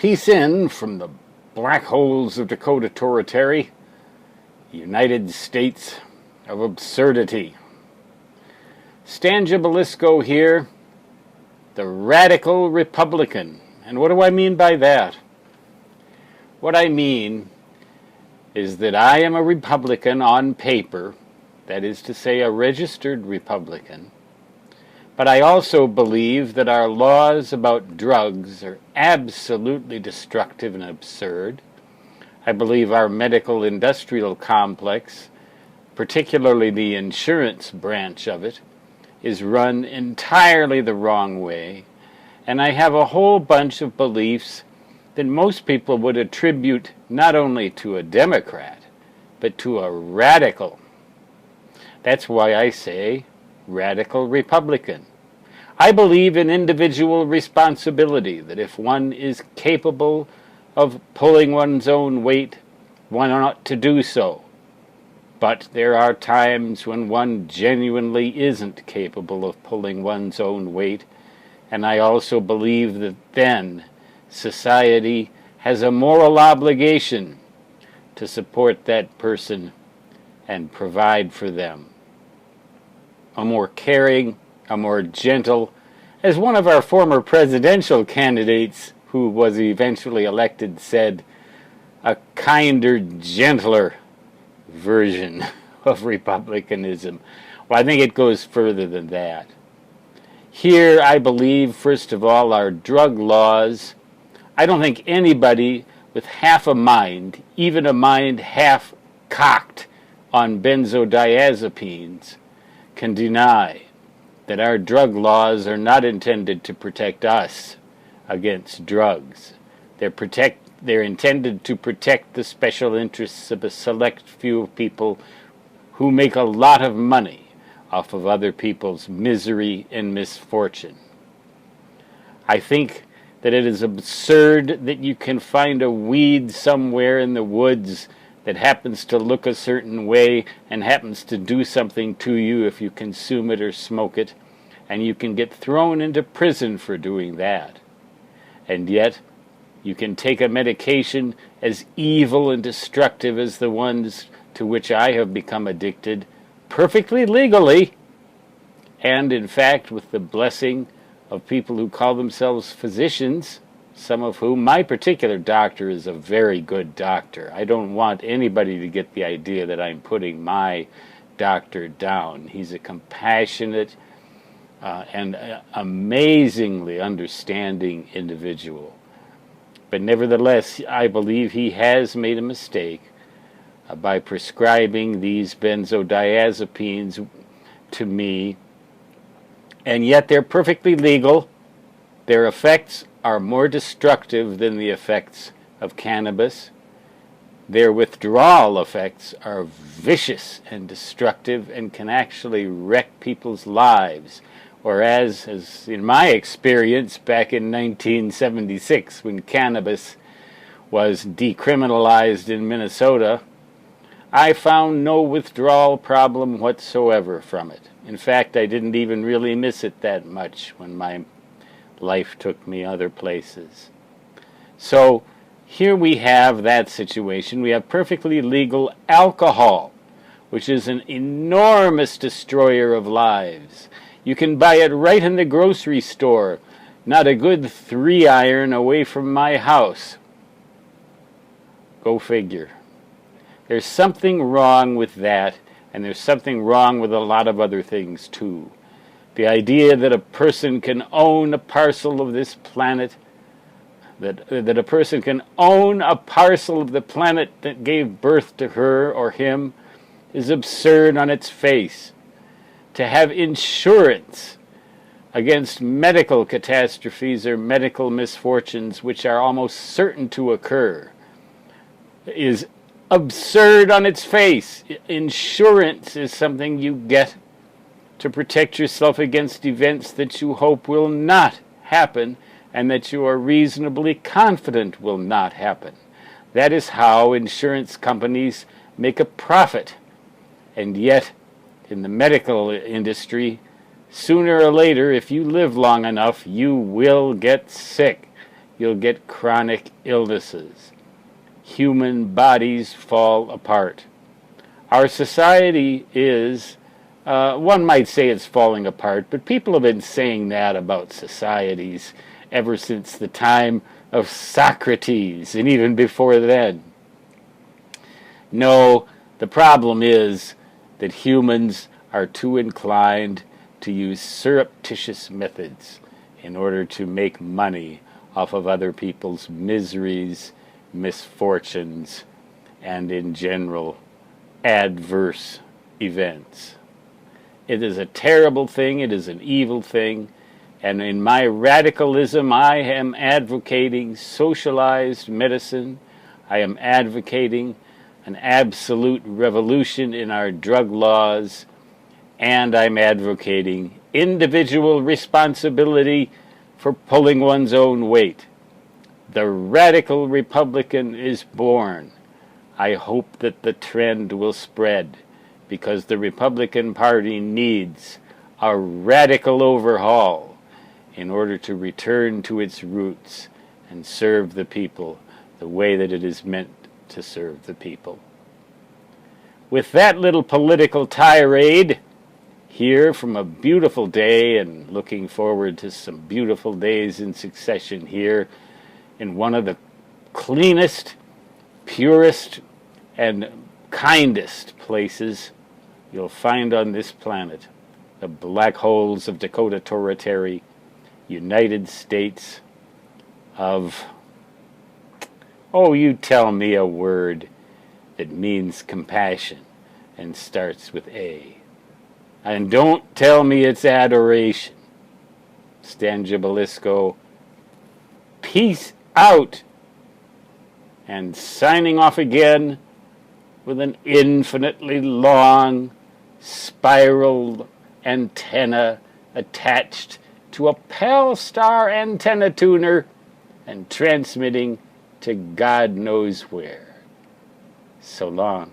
Peace in from the black holes of Dakota Territory, United States of Absurdity. Stan Gibilisco here, the radical Republican. And what do I mean by that? What I mean is that I am a Republican on paper, that is to say a registered Republican, but I also believe that our laws about drugs are absolutely destructive and absurd. I believe our medical industrial complex, particularly the insurance branch of it, is run entirely the wrong way. And I have a whole bunch of beliefs that most people would attribute not only to a Democrat, but to a radical. That's why I say radical Republican. I believe in individual responsibility, that if one is capable of pulling one's own weight, one ought to do so. But there are times when one genuinely isn't capable of pulling one's own weight, and I also believe that then society has a moral obligation to support that person and provide for them. A more caring, a more gentle, as one of our former presidential candidates who was eventually elected said, a kinder, gentler version of republicanism. Well, I think it goes further than that. Here, I believe, first of all, our drug laws. I don't think anybody with half a mind, even a mind half cocked on benzodiazepines, can deny that our drug laws are not intended to protect us against drugs. They're intended to protect the special interests of a select few of people who make a lot of money off of other people's misery and misfortune. I think that it is absurd that you can find a weed somewhere in the woods that happens to look a certain way and happens to do something to you if you consume it or smoke it, and you can get thrown into prison for doing that. And yet, you can take a medication as evil and destructive as the ones to which I have become addicted, perfectly legally, and in fact with the blessing of people who call themselves physicians, some of whom, my particular doctor is a very good doctor. I don't want anybody to get the idea that I'm putting my doctor down. He's a compassionate and amazingly understanding individual. But nevertheless, I believe he has made a mistake by prescribing these benzodiazepines to me, and yet they're perfectly legal. Their effects are more destructive than the effects of cannabis. Their withdrawal effects are vicious and destructive and can actually wreck people's lives. Whereas, as in my experience back in 1976, when cannabis was decriminalized in Minnesota, I found no withdrawal problem whatsoever from it. In fact, I didn't even really miss it that much when my life took me other places. So here we have that situation. We have perfectly legal alcohol, which is an enormous destroyer of lives. You can buy it right in the grocery store, not a good 3-iron away from my house. Go figure. There's something wrong with that, and there's something wrong with a lot of other things too. The idea that a person can own a parcel of this planet, that a person can own a parcel of the planet that gave birth to her or him, is absurd on its face. To have insurance against medical catastrophes or medical misfortunes which are almost certain to occur is absurd on its face. Insurance is something you get to protect yourself against events that you hope will not happen and that you are reasonably confident will not happen. That is how insurance companies make a profit. And yet, in the medical industry, sooner or later, if you live long enough, you will get sick. you'll get chronic illnesses. Human bodies fall apart. Our society is, one might say it's falling apart, but people have been saying that about societies ever since the time of Socrates, and even before then. No, the problem is that humans are too inclined to use surreptitious methods in order to make money off of other people's miseries, misfortunes, and in general, adverse events. It is a terrible thing, it is an evil thing, and in my radicalism I am advocating socialized medicine. I am advocating an absolute revolution in our drug laws, and I'm advocating individual responsibility for pulling one's own weight. The radical Republican is born. I hope that the trend will spread, because the Republican Party needs a radical overhaul in order to return to its roots and serve the people the way that it is meant to serve the people. With that little political tirade, here from a beautiful day, and looking forward to some beautiful days in succession here in one of the cleanest, purest, and kindest places you'll find on this planet, the black holes of Dakota Territory, United States of, oh, you tell me a word that means compassion and starts with A. And don't tell me it's adoration. Stangiabilisco, peace out. And signing off again with an infinitely long spiral antenna attached to a Pal-Star antenna tuner and transmitting to God knows where. So long.